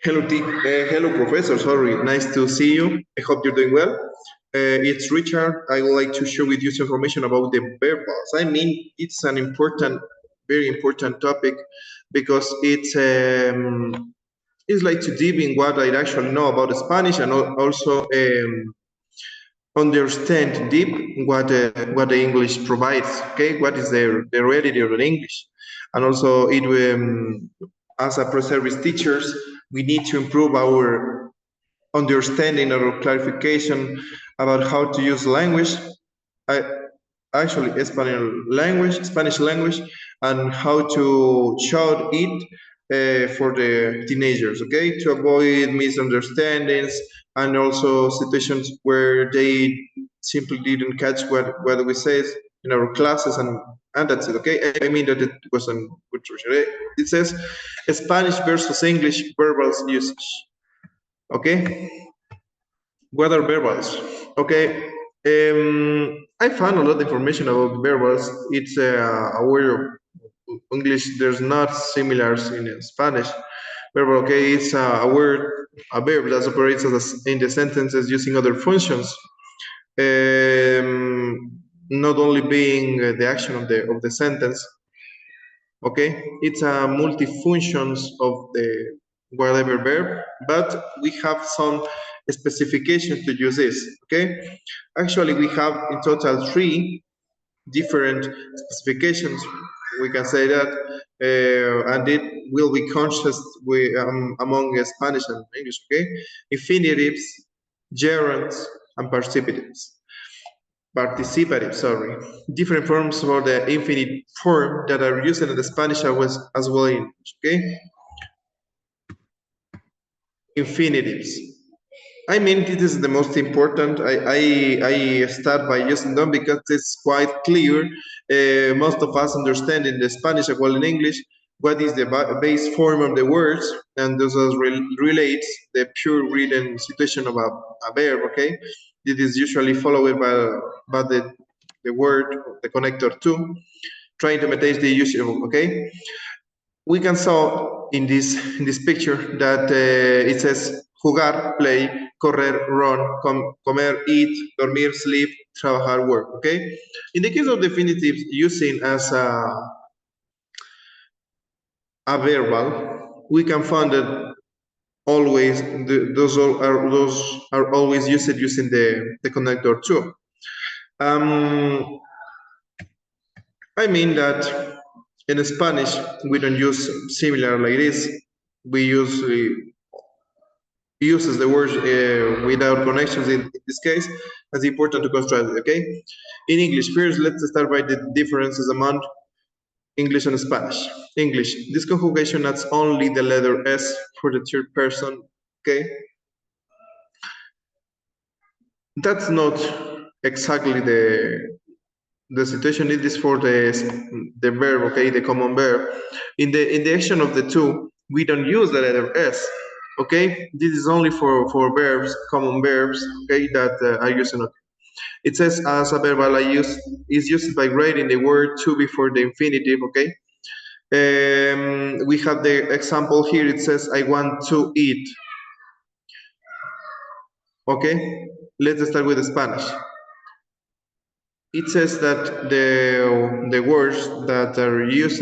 Hello, Professor. Sorry, nice to see you. I hope you're doing well. It's Richard. I would like to share with you some information about the verbals. I mean, it's an important, very important topic because it's like to deep in what I actually know about Spanish and also understand deep what the English provides. Okay, what is the reality of the English, and also as a pre-service teachers, we need to improve our understanding or clarification about how to use language. I, actually Spanish language, and how to shout it for the teenagers, okay, to avoid misunderstandings and also situations where they simply didn't catch what we said in our classes, and that's it, okay. I mean that it was a good version. It says Spanish versus English verbals usage, okay. What are verbals? Okay, I found a lot of information about verbals. It's a word of English. There's not similars in Spanish. Verbal, okay, it's a word, a verb that operates in the sentences using other functions. Not only being the action of the sentence. Okay, it's a multi-functions of the whatever verb, but we have some specifications to use this. Okay, actually we have in total 3 different specifications, we can say that, and it will be conscious among Spanish and English. Okay, infinitives, gerunds, and participative, sorry. Different forms for the infinite form that are used in the Spanish as well in English, okay? Infinitives. I mean, this is the most important. I start by using them because it's quite clear. Most of us understand in the Spanish as well in English what is the base form of the words, and this relates the pure written situation of a verb, okay? It is usually followed by the word, the connector to, trying to imitate the usual, okay? We can saw in this picture that it says jugar, play, correr, run, comer, eat, dormir, sleep, trabajar, work, okay? In the case of definitives, using as a verbal, we can find that always those are always used using the connector to. I mean that in Spanish we don't use similar like this. We usually uses the words without connections in this case. That's important to construct it, okay? In English, first let's start by the differences among English and Spanish. English, this conjugation adds only the letter S for the third person, okay? That's not exactly the situation. It is for the verb, okay, the common verb. In the action of the two, we don't use the letter S, okay. This is only for verbs, common verbs, okay, that are using it. It says as a verbal I use is used by writing the word to before the infinitive, okay. We have the example here. It says I want to eat, okay. Let's start with the Spanish. It says that the words that are used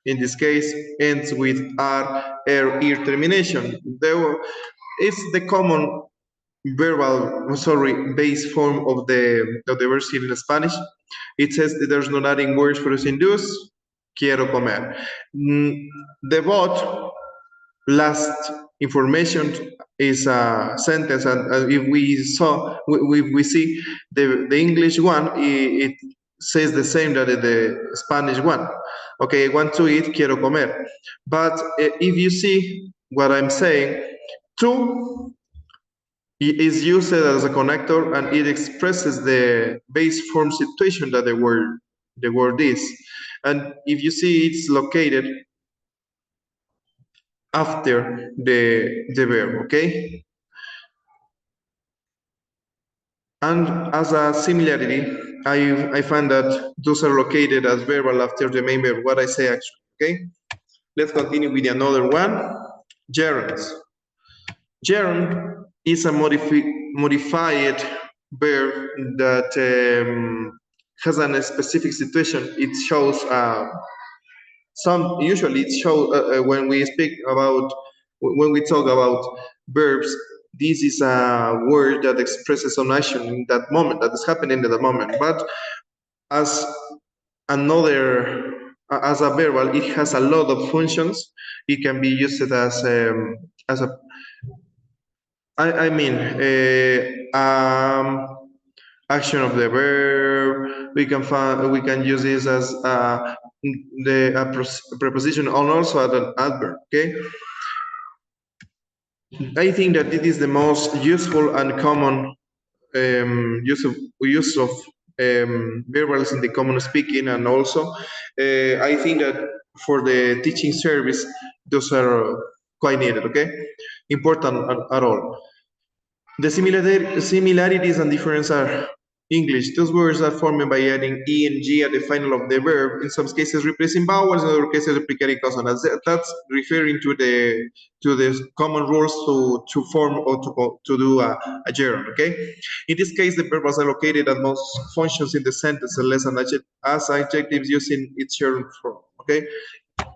in this case ends with r, er termination. It's the common verbal, sorry, base form of the verb here in Spanish. It says that there's no adding words for induce, quiero comer. The bot last information is a sentence, and if we see the English one, it says the same that the Spanish one. Okay, I want to eat, quiero comer. But if you see what I'm saying, to is used as a connector, and it expresses the base form situation that the word is. And if you see, it's located after the verb, okay? And as a similarity, I find that those are located as verbal after the main verb, what I say actually, okay? Let's continue with another one, gerunds. Gerund is a modified verb that has a specific situation. It shows usually it shows when we speak about, when we talk about verbs, this is a word that expresses some action in that moment, that is happening in the moment. But as as a verbal, it has a lot of functions. It can be used as a I mean, action of the verb. We can use this as preposition and also as an adverb. Okay. I think that it is the most useful and common use of verbals in the common speaking, and also I think that for the teaching service, those are quite needed. Okay, important at all. The similarities and difference are English. Those words are formed by adding ing at the final of the verb. In some cases, replacing vowels. In other cases, replicating consonants. That's referring to the common rules to form or to do a gerund. Okay. In this case, the verbs are located at most functions in the sentence unless as adjectives using its gerund form. Okay.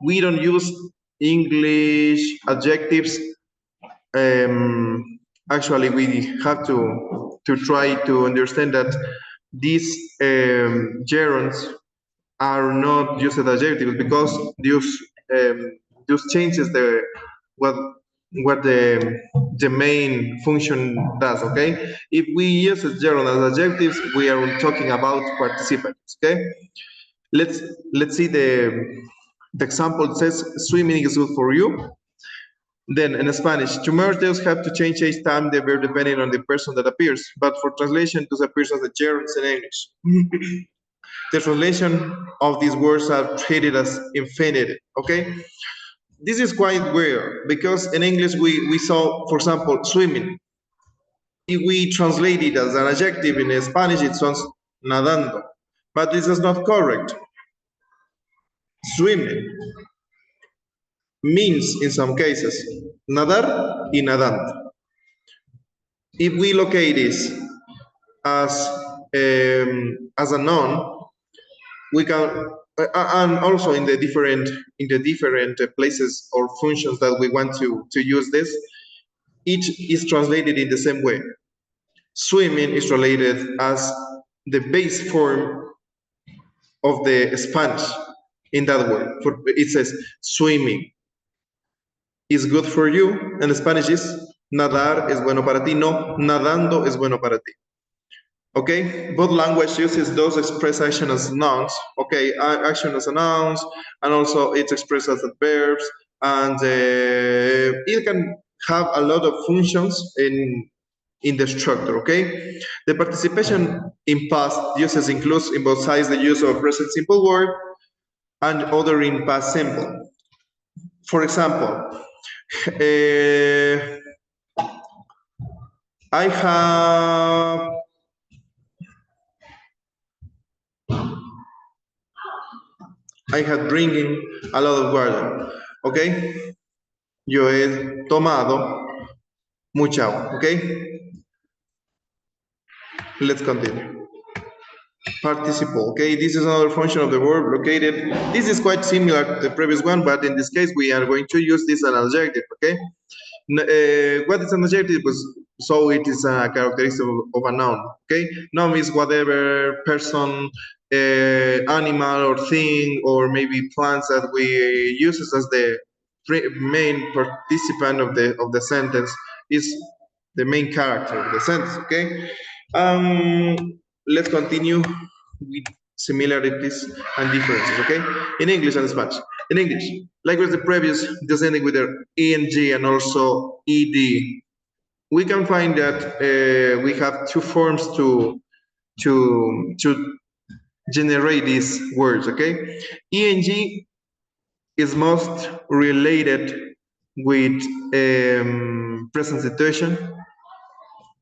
We don't use English adjectives. Actually, we have to try to understand that these gerunds are not used as adjectives because those changes what the main function does. Okay, if we use a gerund as adjectives, we are talking about participants. Okay, let's see the example. It says swimming is good for you. Then in Spanish, tomatoes have to change each time the verb depending on the person that appears. But for translation, this appears as a gerund in English. The translation of these words are treated as infinitive. Okay, this is quite weird because in English we saw, for example, swimming. If we translate it as an adjective in Spanish, it sounds nadando, but this is not correct. Swimming means in some cases nadar y nadando. If we locate this as a noun, we can and also in the different places or functions that we want to use this, each is translated in the same way. Swimming is translated as the base form of the Spanish in that word. It says swimming is good for you, and Spanish is nadar es bueno para ti, no nadando es bueno para ti. Okay, both language uses those express action as nouns. Okay, action as a nouns, and also it's expressed as verbs, and it can have a lot of functions in the structure. Okay, the participation in past uses includes in both sides the use of present simple word and other in past simple. For example, I had drinking a lot of water. Okay, yo he tomado mucha agua. Okay, let's continue. Participle. Okay, this is another function of the verb located. This is quite similar to the previous one, but in this case we are going to use this as an adjective. Okay, what is an adjective? So it is a characteristic of a noun. Okay, noun is whatever person, animal or thing, or maybe plants that we use as the main participant of the sentence, is the main character of the sentence. Okay, let's continue with similarities and differences. Okay, in English and Spanish. In English, like with the previous, just ending with the ing and also ed, we can find that we have two forms to generate these words. Okay, eng is most related with present situation,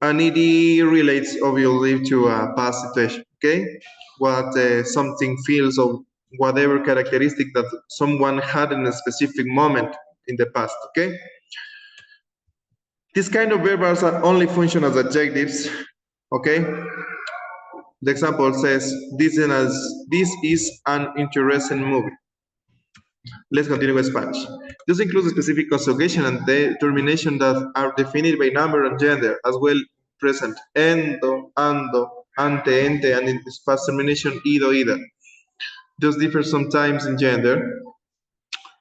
and ed relates obviously to a past situation. Okay, what something feels or whatever characteristic that someone had in a specific moment in the past. Okay, This kind of verbs are only function as adjectives, okay? The example says, this is an interesting movie. Let's continue with Spanish. This includes specific conjugation and determination that are defined by number and gender, as well present endo, ando, ante, ente, and in past termination ido, ida. Those differ sometimes in gender.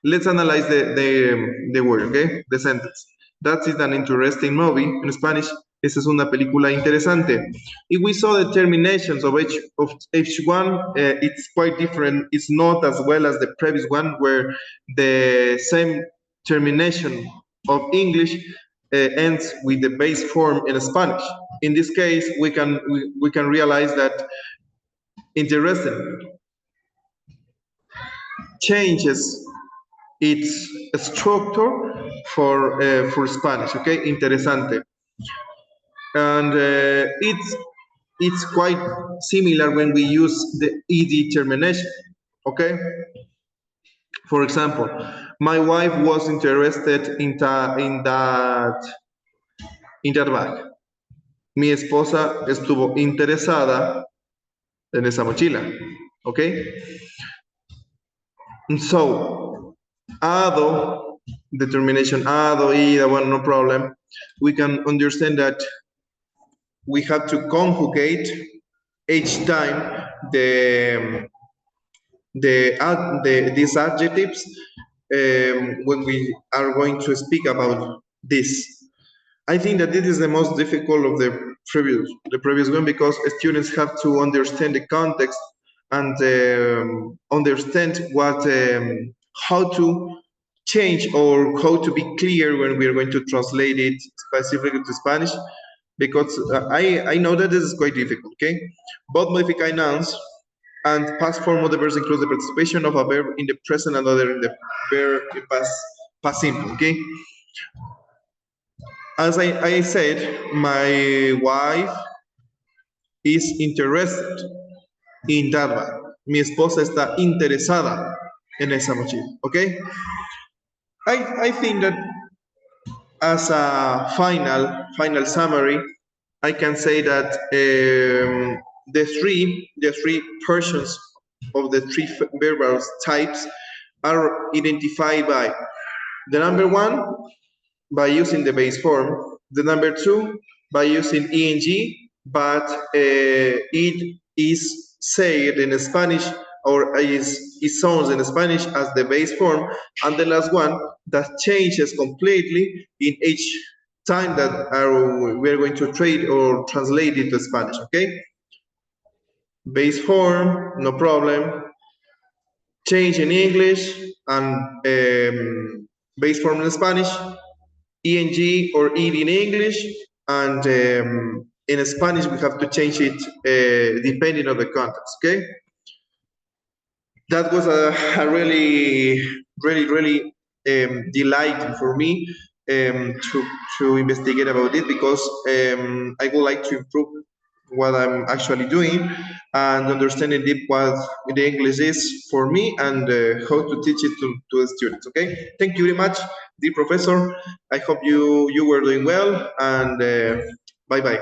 Let's analyze the word, okay? The sentence. That is an interesting movie. In Spanish, esa es una película interesante. If we saw the terminations of each one, it's quite different. It's not as well as the previous one, where the same termination of English ends with the base form in Spanish. In this case, we can realize that interesting changes its structure for Spanish, okay? Interesante. And it's quite similar when we use the ed termination, okay? For example, my wife was interested in that bag. Mi esposa estuvo interesada en esa mochila, okay? And so, ado, determination ado, ida, well, no problem. We can understand that we have to conjugate each time these adjectives when we are going to speak about this. I think that this is the most difficult of the previous one, because students have to understand the context and understand what how to change or how to be clear when we are going to translate it specifically to Spanish, because I know that this is quite difficult, okay? Both modified nouns and past form of the verbs include the participation of a verb in the present and other in the verb in past simple, okay? As I said, my wife is interested in that one. Mi esposa está interesada en esa mochila, okay? I think that as a final summary, I can say that the three versions of the three verbal types are identified by the number one, by using the base form, the number two, by using ing, but it is said in Spanish, or it sounds in Spanish as the base form, and the last one that changes completely in each time that we're going to trade or translate it to Spanish, okay? Base form, no problem. Change in English and base form in Spanish, ing or ed in English, and in Spanish we have to change it depending on the context, okay? That was a really delighting for me to investigate about it, because I would like to improve what I'm actually doing and understanding deep what the English is for me, and how to teach it to the students, okay? Thank you very much, dear professor. I hope you were doing well, and bye-bye.